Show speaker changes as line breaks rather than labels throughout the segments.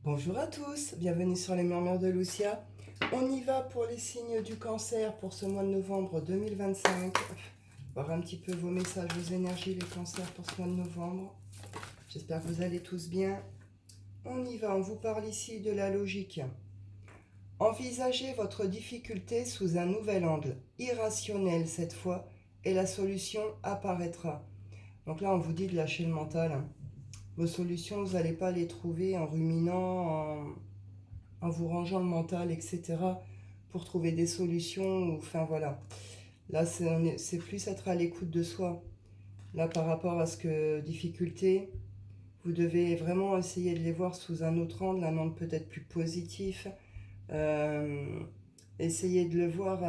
Bonjour à tous, bienvenue sur les Murmures de Lucia. On y va pour les signes du cancer pour ce mois de novembre 2025. Voir un petit peu vos messages, vos énergies, les cancers pour ce mois de novembre. J'espère que vous allez tous bien. On y va, on vous parle ici de la logique. Envisagez votre difficulté sous un nouvel angle, irrationnel cette fois, et la solution apparaîtra. Donc là, on vous dit de lâcher le mental, hein. Vos solutions, vous n'allez pas les trouver en ruminant, en vous rangeant le mental, etc. pour trouver des solutions. Enfin voilà. Là, c'est plus être à l'écoute de soi. Là, par rapport à ce que difficultés, vous devez vraiment essayer de les voir sous un autre angle, un angle peut-être plus positif. Euh, Essayez de le voir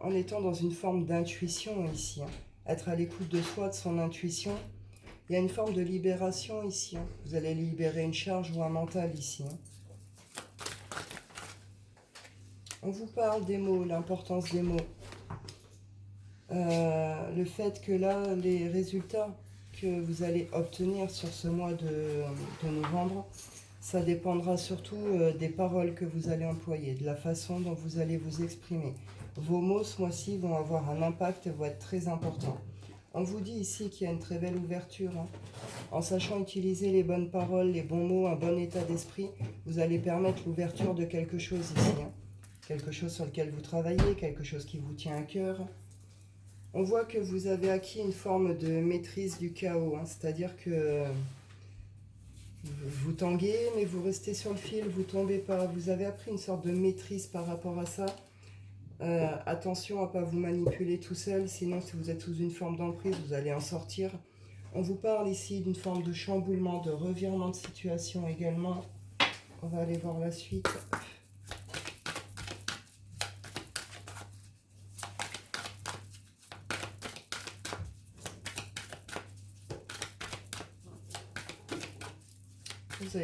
en étant dans une forme d'intuition ici, hein. Être à l'écoute de soi, de son intuition. Il y a une forme de libération ici, hein. Vous allez libérer une charge ou un mental ici, hein. On vous parle des mots, l'importance des mots. Le fait que là, les résultats que vous allez obtenir sur ce mois de novembre, ça dépendra surtout des paroles que vous allez employer, de la façon dont vous allez vous exprimer. Vos mots ce mois-ci vont avoir un impact et vont être très importants. On vous dit ici qu'il y a une très belle ouverture, hein. En sachant utiliser les bonnes paroles, les bons mots, un bon état d'esprit, vous allez permettre l'ouverture de quelque chose ici, hein. Quelque chose sur lequel vous travaillez, quelque chose qui vous tient à cœur. On voit que vous avez acquis une forme de maîtrise du chaos, hein. C'est-à-dire que vous tanguez, mais vous restez sur le fil, vous tombez pas. Vous avez appris une sorte de maîtrise par rapport à ça. Attention à ne pas vous manipuler tout seul, sinon si vous êtes sous une forme d'emprise, vous allez en sortir. On vous parle ici d'une forme de chamboulement, de revirement de situation également. On va aller voir la suite. Vous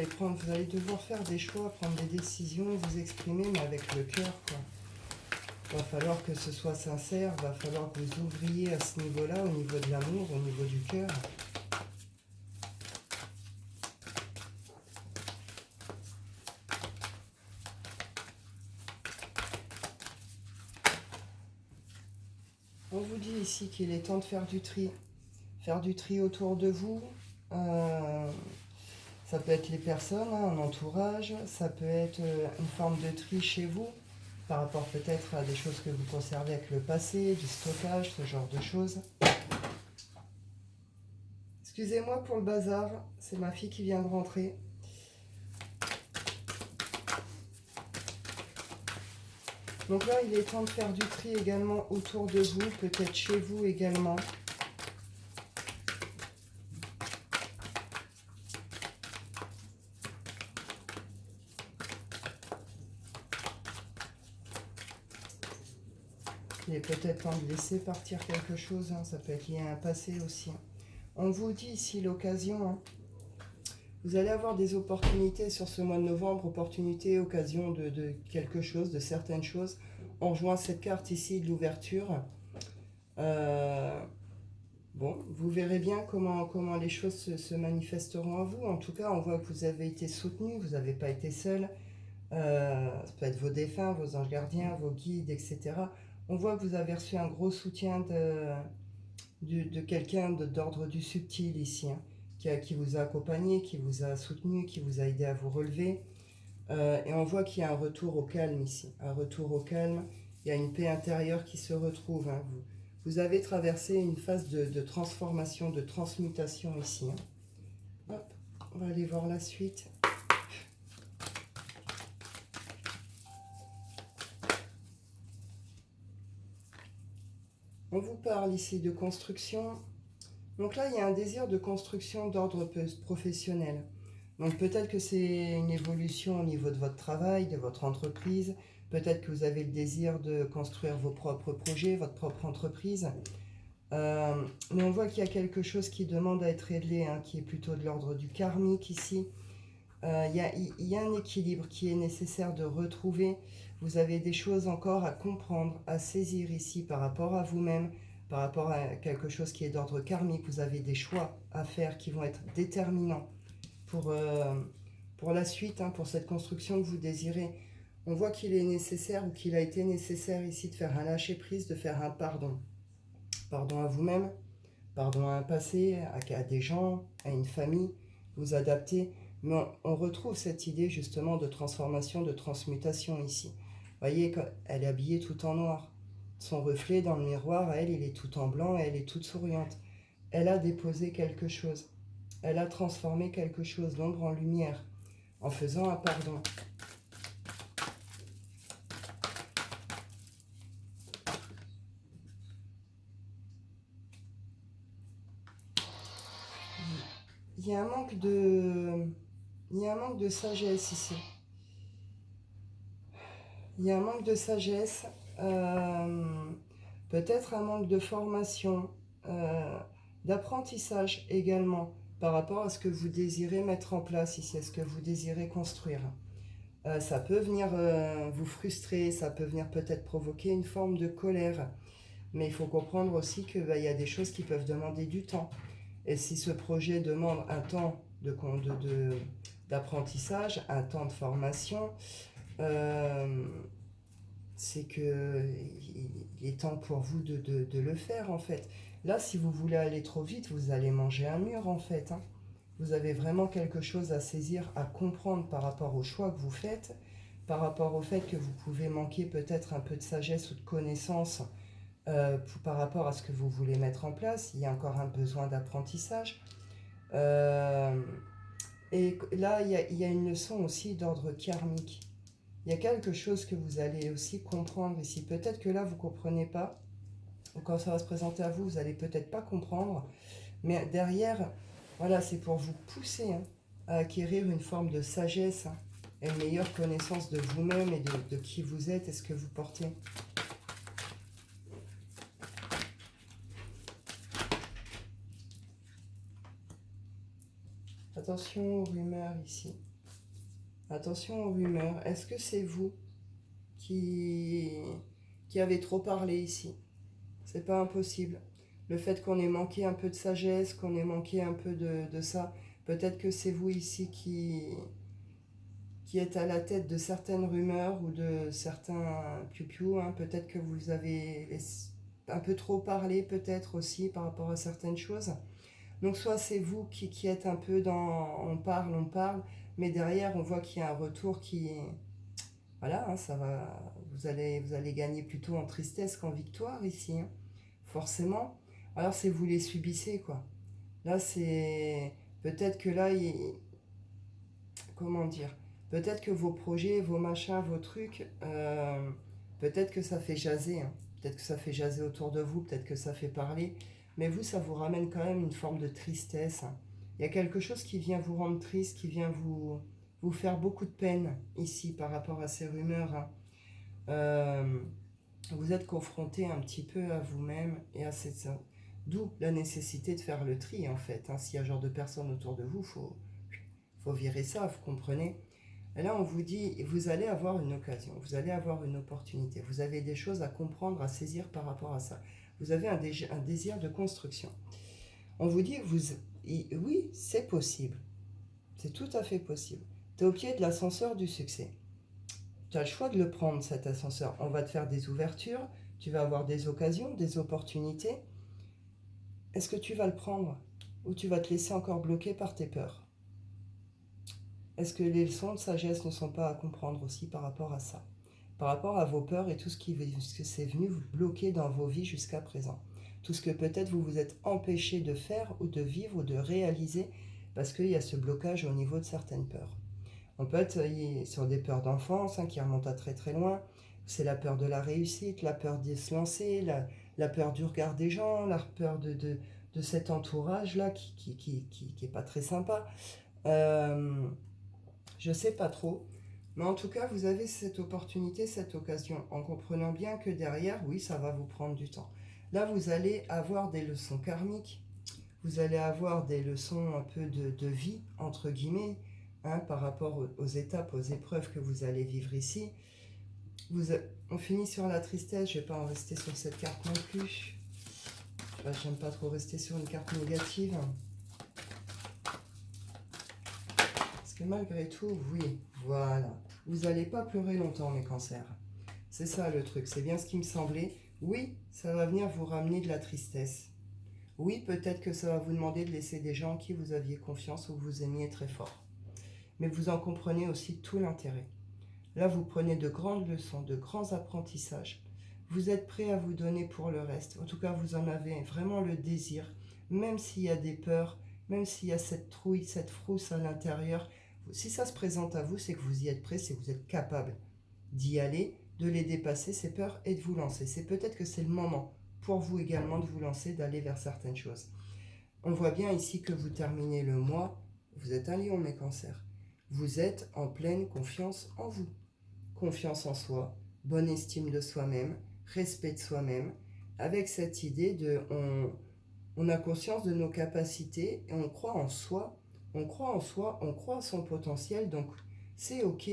allez devoir faire des choix, prendre des décisions, vous exprimer, mais avec le cœur, quoi. Il va falloir que ce soit sincère, il va falloir que vous ouvriez à ce niveau-là, au niveau de l'amour, au niveau du cœur. On vous dit ici qu'il est temps de faire du tri. Faire du tri autour de vous. Ça peut être les personnes, hein, un entourage. Ça peut être une forme de tri chez vous, par rapport peut-être à des choses que vous conservez avec le passé, du stockage, ce genre de choses. Excusez-moi pour le bazar, c'est ma fille qui vient de rentrer. Donc là, il est temps de faire du tri également autour de vous, peut-être chez vous également. Il est peut-être temps de laisser partir quelque chose, hein. Ça peut être lié à un passé aussi, hein. On vous dit ici l'occasion, hein. Vous allez avoir des opportunités sur ce mois de novembre, opportunités, occasion de quelque chose, de certaines choses. On rejoint cette carte ici de l'ouverture. Bon, vous verrez bien comment les choses se manifesteront à vous. En tout cas, on voit que vous avez été soutenu, vous n'avez pas été seul. Ça peut être vos défunts, vos anges gardiens, vos guides, etc. On voit que vous avez reçu un gros soutien de quelqu'un d'ordre du subtil ici, hein, qui vous a accompagné, qui vous a soutenu, qui vous a aidé à vous relever. Et on voit qu'il y a un retour au calme ici, un retour au calme. Il y a une paix intérieure qui se retrouve, hein. Vous avez traversé une phase de transformation, de transmutation ici, hein. Hop, on va aller voir la suite. On vous parle ici de construction. Donc là, il y a un désir de construction d'ordre professionnel. Donc peut-être que c'est une évolution au niveau de votre travail, de votre entreprise. Peut-être que vous avez le désir de construire vos propres projets, votre propre entreprise. Mais on voit qu'il y a quelque chose qui demande à être réglé, hein, qui est plutôt de l'ordre du karmique ici. Il y a un équilibre qui est nécessaire de retrouver. Vous avez des choses encore à comprendre, à saisir ici par rapport à vous-même, par rapport à quelque chose qui est d'ordre karmique. Vous avez des choix à faire qui vont être déterminants pour pour la suite, hein, pour cette construction que vous désirez. On voit qu'il est nécessaire ou qu'il a été nécessaire ici de faire un lâcher-prise, de faire un pardon. Pardon à vous-même, pardon à un passé, à des gens, à une famille, vous adapter. Mais on retrouve cette idée justement de transformation, de transmutation ici. Vous voyez, elle est habillée tout en noir. Son reflet dans le miroir, elle, il est tout en blanc, elle est toute souriante. Elle a déposé quelque chose. Elle a transformé quelque chose, l'ombre en lumière, en faisant un pardon. Il y a un manque de sagesse ici. Il y a un manque de sagesse, peut-être un manque de formation, d'apprentissage également par rapport à ce que vous désirez mettre en place ici, à ce que vous désirez construire. Ça peut venir vous frustrer, ça peut venir peut-être provoquer une forme de colère, mais il faut comprendre aussi qu'il y a des choses qui peuvent demander du temps. Et si ce projet demande un temps d'apprentissage, un temps de formation, c'est que il est temps pour vous de le faire en fait. Là, si vous voulez aller trop vite, vous allez manger un mur en fait, hein. Vous avez vraiment quelque chose à saisir, à comprendre par rapport au choix que vous faites, par rapport au fait que vous pouvez manquer peut-être un peu de sagesse ou de connaissance par rapport à ce que vous voulez mettre en place. Il y a encore un besoin d'apprentissage. Et là, il y a une leçon aussi d'ordre karmique. Il y a quelque chose que vous allez aussi comprendre ici. Peut-être que là, vous ne comprenez pas. Quand ça va se présenter à vous, vous n'allez peut-être pas comprendre. Mais derrière, voilà, c'est pour vous pousser à acquérir une forme de sagesse et une meilleure connaissance de vous-même et de qui vous êtes et ce que vous portez. Attention aux rumeurs ici. Attention aux rumeurs. Est-ce que c'est vous qui avez trop parlé ici? C'est pas impossible. Le fait qu'on ait manqué un peu de sagesse, qu'on ait manqué un peu de ça, peut-être que c'est vous ici qui êtes à la tête de certaines rumeurs ou de certains piou-piou, hein. Peut-être que vous avez un peu trop parlé, peut-être aussi par rapport à certaines choses. Donc soit c'est vous qui êtes un peu dans on parle, mais derrière on voit qu'il y a un retour qui est... Voilà, hein, ça va, vous allez gagner plutôt en tristesse qu'en victoire ici, hein, forcément. Alors c'est vous les subissez, quoi. Là c'est... Peut-être que là, comment dire? Peut-être que vos projets, vos machins, vos trucs, peut-être que ça fait jaser, hein. Peut-être que ça fait jaser autour de vous, peut-être que ça fait parler. Mais vous, ça vous ramène quand même une forme de tristesse, hein. Il y a quelque chose qui vient vous rendre triste, qui vient vous faire beaucoup de peine ici par rapport à ces rumeurs, hein. Vous êtes confronté un petit peu à vous-même et à cette... D'où la nécessité de faire le tri en fait, hein. S'il y a ce genre de personnes autour de vous, faut virer ça, vous comprenez? Et là, on vous dit, vous allez avoir une occasion, vous allez avoir une opportunité, vous avez des choses à comprendre, à saisir par rapport à ça. Vous avez un désir de construction. On vous dit, oui, c'est possible. C'est tout à fait possible. Tu es au pied de l'ascenseur du succès. Tu as le choix de le prendre, cet ascenseur. On va te faire des ouvertures, tu vas avoir des occasions, des opportunités. Est-ce que tu vas le prendre ou tu vas te laisser encore bloquer par tes peurs? Est-ce que les leçons de sagesse ne sont pas à comprendre aussi par rapport à ça? Par rapport à vos peurs et tout ce qui c'est venu vous bloquer dans vos vies jusqu'à présent. Tout ce que peut-être vous vous êtes empêché de faire ou de vivre ou de réaliser parce qu'il y a ce blocage au niveau de certaines peurs. On peut être sur des peurs d'enfance qui remontent à très très loin. C'est la peur de la réussite, la peur de se lancer, la peur du regard des gens, la peur de cet entourage-là qui est pas très sympa. Je sais pas trop. Mais en tout cas, vous avez cette opportunité, cette occasion, en comprenant bien que derrière, oui, ça va vous prendre du temps. Là, vous allez avoir des leçons karmiques, vous allez avoir des leçons un peu de vie, entre guillemets, hein, par rapport aux étapes, aux épreuves que vous allez vivre ici. On finit sur la tristesse, je ne vais pas en rester sur cette carte non plus. J'aime pas trop rester sur une carte négative. Parce que malgré tout, oui, voilà. Vous n'allez pas pleurer longtemps, mes cancers. C'est ça le truc, c'est bien ce qui me semblait. Oui, ça va venir vous ramener de la tristesse. Oui, peut-être que ça va vous demander de laisser des gens en qui vous aviez confiance ou que vous aimiez très fort. Mais vous en comprenez aussi tout l'intérêt. Là, vous prenez de grandes leçons, de grands apprentissages. Vous êtes prêt à vous donner pour le reste. En tout cas, vous en avez vraiment le désir, même s'il y a des peurs, même s'il y a cette trouille, cette frousse à l'intérieur. Si ça se présente à vous, c'est que vous y êtes prêt, c'est que vous êtes capable d'y aller, de les dépasser, ces peurs, et de vous lancer. C'est peut-être que c'est le moment pour vous également de vous lancer, d'aller vers certaines choses. On voit bien ici que vous terminez le mois, vous êtes un lion, mes cancers. Vous êtes en pleine confiance en vous. Confiance en soi, bonne estime de soi-même, respect de soi-même, avec cette idée de on a conscience de nos capacités et on croit en soi, on croit en soi, on croit en son potentiel, donc c'est ok.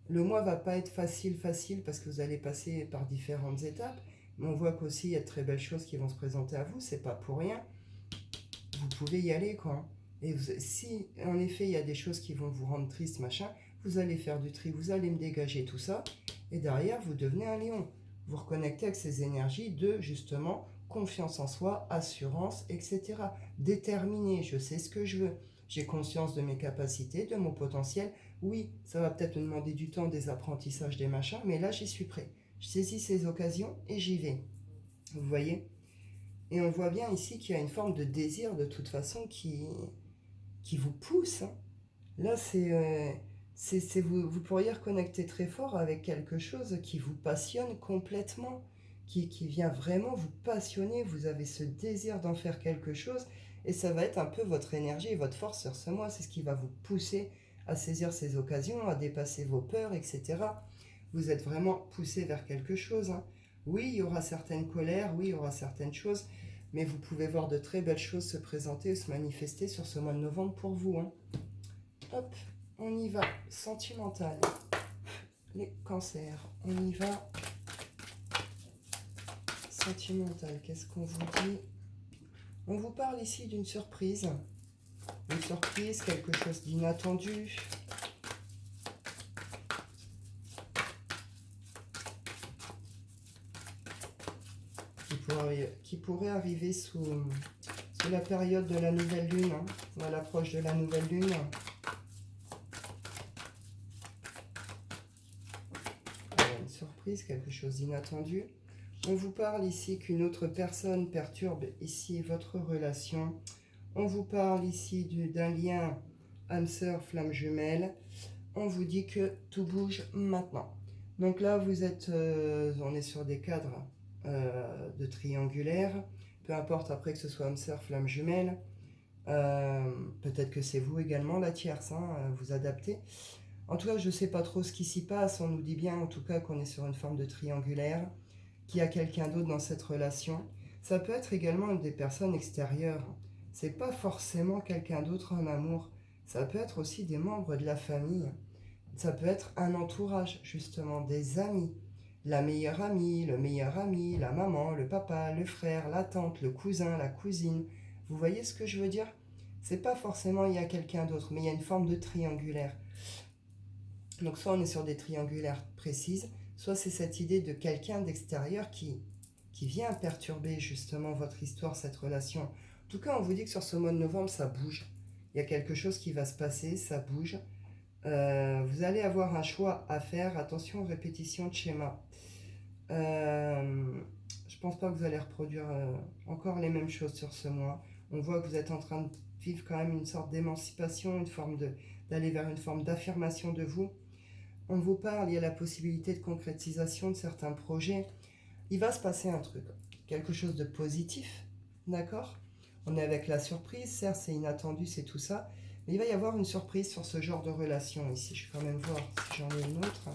Le mois va pas être facile parce que vous allez passer par différentes étapes, mais on voit qu'aussi il y a de très belles choses qui vont se présenter à vous, c'est pas pour rien. Vous pouvez y aller quoi. Et si en effet il y a des choses qui vont vous rendre triste, machin, vous allez faire du tri, vous allez me dégager tout ça, et derrière vous devenez un lion. Vous reconnectez avec ces énergies de justement confiance en soi, assurance, etc. Déterminé, je sais ce que je veux, j'ai conscience de mes capacités, de mon potentiel. Oui, ça va peut-être me demander du temps, des apprentissages, des machins, mais là j'y suis prêt. Je saisis ces occasions et j'y vais. Vous voyez? Et on voit bien ici qu'il y a une forme de désir de toute façon qui vous pousse. Hein. Là, vous pourriez reconnecter très fort avec quelque chose qui vous passionne complètement, qui vient vraiment vous passionner. Vous avez ce désir d'en faire quelque chose et ça va être un peu votre énergie et votre force sur ce mois. C'est ce qui va vous pousser à saisir ces occasions, à dépasser vos peurs, etc. Vous êtes vraiment poussé vers quelque chose. Hein. Oui, il y aura certaines colères, oui, il y aura certaines choses, mais vous pouvez voir de très belles choses se présenter, se manifester sur ce mois de novembre pour vous. Hein. Hop, on y va. Sentimental. Les cancers. On y va. Sentimental. Qu'est-ce qu'on vous dit? On vous parle ici d'une surprise. Une surprise, quelque chose d'inattendu. Qui pourrait arriver sous la période de la nouvelle lune, hein, ou à l'approche de la nouvelle lune. Une surprise, quelque chose d'inattendu. On vous parle ici qu'une autre personne perturbe ici votre relation. On vous parle ici d'un lien âme sœur, flamme jumelle. On vous dit que tout bouge maintenant. Donc là, vous êtes, on est sur des cadres de triangulaire. Peu importe après que ce soit âme sœur, flamme jumelle. Peut-être que c'est vous également la tierce, hein, vous adaptez. En tout cas, je ne sais pas trop ce qui s'y passe. On nous dit bien en tout cas qu'on est sur une forme de triangulaire, qu'il y a quelqu'un d'autre dans cette relation. Ça peut être également des personnes extérieures. C'est pas forcément quelqu'un d'autre en amour. Ça peut être aussi des membres de la famille. Ça peut être un entourage, justement, des amis. La meilleure amie, le meilleur ami, la maman, le papa, le frère, la tante, le cousin, la cousine. Vous voyez ce que je veux dire? C'est pas forcément il y a quelqu'un d'autre, mais il y a une forme de triangulaire. Donc soit on est sur des triangulaires précises, soit c'est cette idée de quelqu'un d'extérieur qui vient perturber justement votre histoire, cette relation. En tout cas, on vous dit que sur ce mois de novembre, ça bouge. Il y a quelque chose qui va se passer, ça bouge. Vous allez avoir un choix à faire. Attention aux répétitions de schéma. Je pense pas que vous allez reproduire encore les mêmes choses sur ce mois. On voit que vous êtes en train de vivre quand même une sorte d'émancipation, une forme d'aller vers une forme d'affirmation de vous. On vous parle, il y a la possibilité de concrétisation de certains projets. Il va se passer un truc, quelque chose de positif, d'accord? On est avec la surprise, certes c'est inattendu, c'est tout ça, mais il va y avoir une surprise sur ce genre de relation ici. Je vais quand même voir si j'en ai une autre.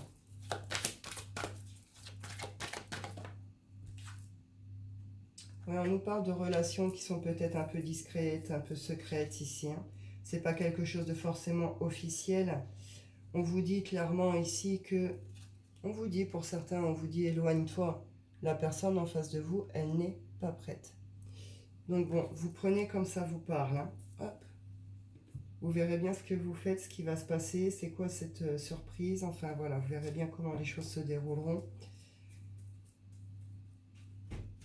Ouais, on nous parle de relations qui sont peut-être un peu discrètes, un peu secrètes ici. Hein. C'est pas quelque chose de forcément officiel. On vous dit clairement ici que, on vous dit pour certains, on vous dit éloigne-toi. La personne en face de vous, elle n'est pas prête. Donc bon, vous prenez comme ça vous parle. Hein. Hop. Vous verrez bien ce que vous faites, ce qui va se passer, c'est quoi cette surprise. Enfin voilà, vous verrez bien comment les choses se dérouleront.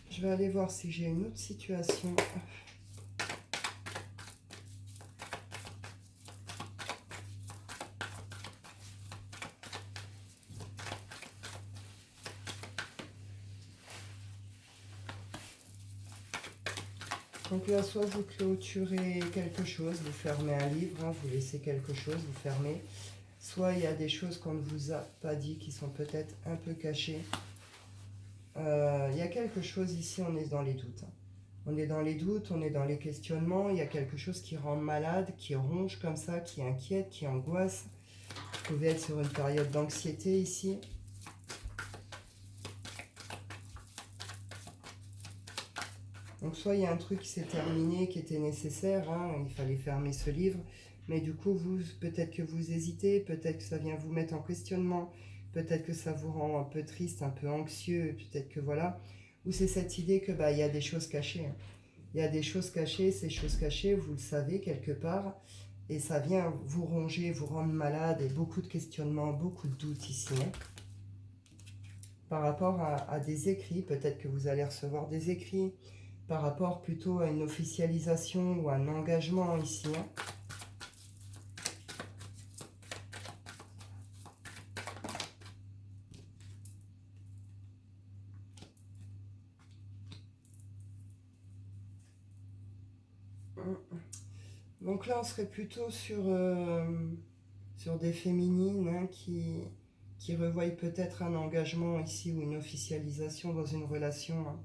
Je vais aller voir si j'ai une autre situation. Donc là, soit vous clôturez quelque chose, vous fermez un livre, hein, vous laissez quelque chose, vous fermez. Soit il y a des choses qu'on ne vous a pas dit qui sont peut-être un peu cachées. Il y a quelque chose ici, on est dans les doutes. Hein. On est dans les doutes, on est dans les questionnements. Il y a quelque chose qui rend malade, qui ronge comme ça, qui inquiète, qui angoisse. Vous pouvez être sur une période d'anxiété ici. Donc soit il y a un truc qui s'est terminé, qui était nécessaire, hein, il fallait fermer ce livre. Mais du coup, vous, peut-être que vous hésitez, peut-être que ça vient vous mettre en questionnement, peut-être que ça vous rend un peu triste, un peu anxieux, peut-être que voilà. Ou c'est cette idée que il y a des choses cachées. Hein. Il y a des choses cachées, ces choses cachées, vous le savez quelque part, et ça vient vous ronger, vous rendre malade, et beaucoup de questionnements, beaucoup de doutes ici. Hein. Par rapport à des écrits, peut-être que vous allez recevoir des écrits, par rapport plutôt à une officialisation ou un engagement ici. Hein. Donc là, on serait plutôt sur des féminines hein, qui revoient peut-être un engagement ici ou une officialisation dans une relation. Hein.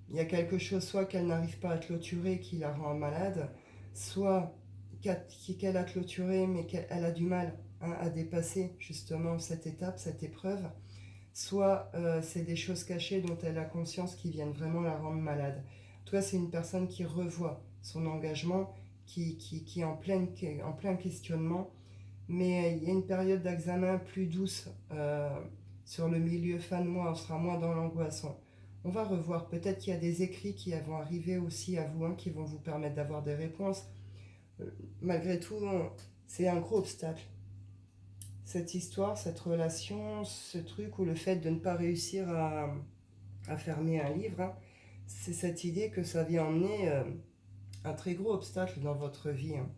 Il y a quelque chose, soit qu'elle n'arrive pas à clôturer, qui la rend malade, soit qu'elle a clôturé, mais qu'elle a du mal hein, à dépasser justement cette étape, cette épreuve, soit c'est des choses cachées dont elle a conscience qui viennent vraiment la rendre malade. Toi, c'est une personne qui revoit son engagement, qui est en plein questionnement, mais il y a une période d'examen plus douce sur le milieu fin de mois, on sera moins dans l'angoisse. On va revoir, peut-être qu'il y a des écrits qui vont arriver aussi à vous, hein, qui vont vous permettre d'avoir des réponses. Malgré tout, c'est un gros obstacle. Cette histoire, cette relation, ce truc ou le fait de ne pas réussir à fermer un livre, hein, c'est cette idée que ça vient emmener un très gros obstacle dans votre vie. Hein.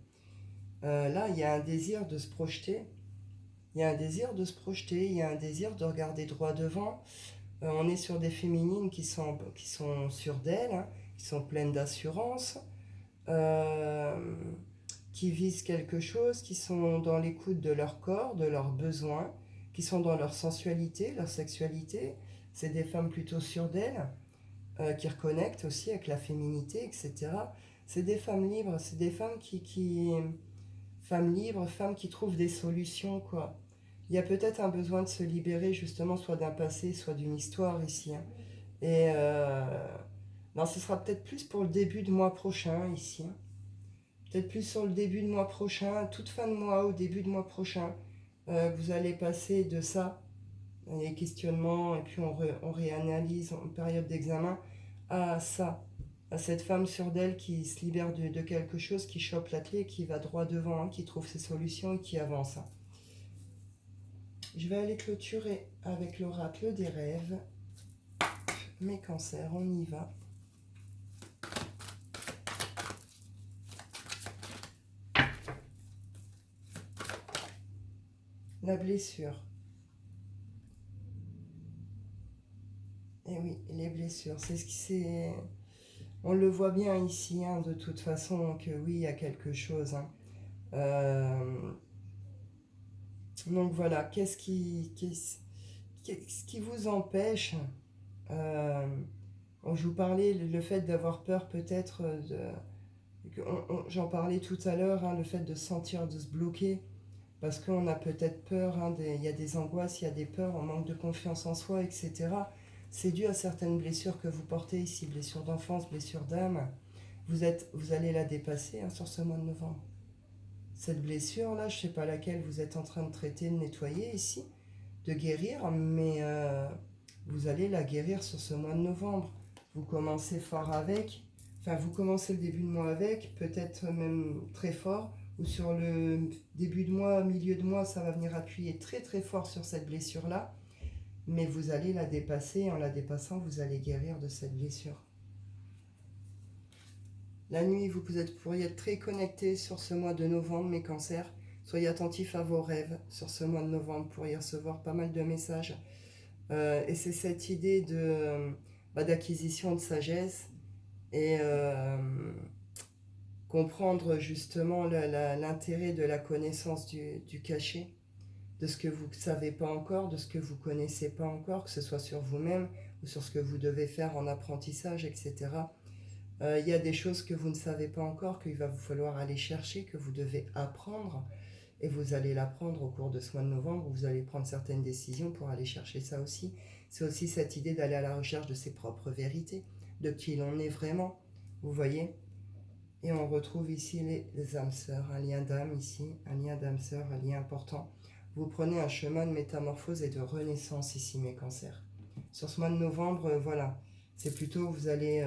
Là, il y a un désir de se projeter, il y a un désir de se projeter, il y a un désir de regarder droit devant. On est sur des féminines qui sont sûres d'elles, hein, qui sont pleines d'assurance, euh, qui visent quelque chose, qui sont dans l'écoute de leur corps, de leurs besoins, qui sont dans leur sensualité, leur sexualité. C'est des femmes plutôt sûres d'elles, qui reconnectent aussi avec la féminité, etc. C'est des femmes libres, c'est des femmes femmes libres, femmes qui trouvent des solutions, quoi. Il y a peut-être un besoin de se libérer justement soit d'un passé, soit d'une histoire ici. Hein. Et non, ce sera peut-être plus pour le début de mois prochain ici. Hein. Peut-être plus sur le début de mois prochain, toute fin de mois, au début de mois prochain. Vous allez passer de ça, les questionnements, et puis on réanalyse en période d'examen, à ça, à cette femme sûre d'elle qui se libère de quelque chose, qui chope la clé, qui va droit devant, hein, qui trouve ses solutions et qui avance. Hein. Je vais aller clôturer avec l'oracle des rêves. Mes cancers, on y va. La blessure. Et oui, les blessures, c'est ce qui c'est. On le voit bien ici, hein, de toute façon, que oui, il y a quelque chose. Hein. Donc voilà, qu'est-ce qui vous empêche je vous parlais, le fait d'avoir peur peut-être, j'en parlais tout à l'heure, hein, le fait de sentir, de se bloquer, parce qu'on a peut-être peur, hein, il y a des angoisses, il y a des peurs, on manque de confiance en soi, etc. C'est dû à certaines blessures que vous portez ici, blessures d'enfance, blessures d'âme. Vous allez la dépasser hein, sur ce mois de novembre. Cette blessure-là, je ne sais pas laquelle vous êtes en train de traiter, de nettoyer ici, de guérir, mais vous allez la guérir sur ce mois de novembre. Vous commencez fort avec, Enfin, vous commencez le début de mois avec, peut-être même très fort, ou sur le début de mois, milieu de mois, ça va venir appuyer très très fort sur cette blessure-là, mais vous allez la dépasser, et en la dépassant, vous allez guérir de cette blessure. La nuit, pourriez être très connecté sur ce mois de novembre, mes cancers. Soyez attentifs à vos rêves sur ce mois de novembre pour y recevoir pas mal de messages. Et c'est cette idée d'acquisition de sagesse et comprendre justement l'intérêt de la connaissance du cachet, de ce que vous ne savez pas encore, de ce que vous ne connaissez pas encore, que ce soit sur vous-même ou sur ce que vous devez faire en apprentissage, etc. Il y a des choses que vous ne savez pas encore, qu'il va vous falloir aller chercher, que vous devez apprendre, et vous allez l'apprendre au cours de ce mois de novembre, vous allez prendre certaines décisions pour aller chercher ça aussi. C'est aussi cette idée d'aller à la recherche de ses propres vérités, de qui l'on est vraiment, vous voyez. Et on retrouve ici les âmes sœurs, un lien d'âme ici, un lien d'âme sœur, un lien important. Vous prenez un chemin de métamorphose et de renaissance ici, mes cancers. Sur ce mois de novembre, voilà, c'est plutôt vous allez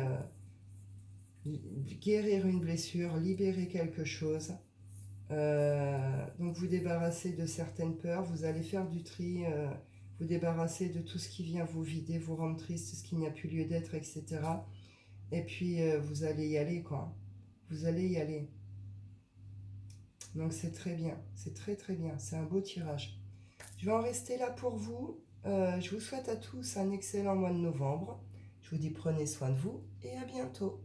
guérir une blessure, libérer quelque chose. Donc vous débarrasser de certaines peurs, vous allez faire du tri, vous débarrasser de tout ce qui vient vous vider, vous rendre triste, ce qui n'y a plus lieu d'être, etc. Et puis vous allez y aller, quoi. Vous allez y aller. Donc c'est très bien, c'est très très bien, c'est un beau tirage. Je vais en rester là pour vous. Je vous souhaite à tous un excellent mois de novembre. Je vous dis prenez soin de vous et à bientôt.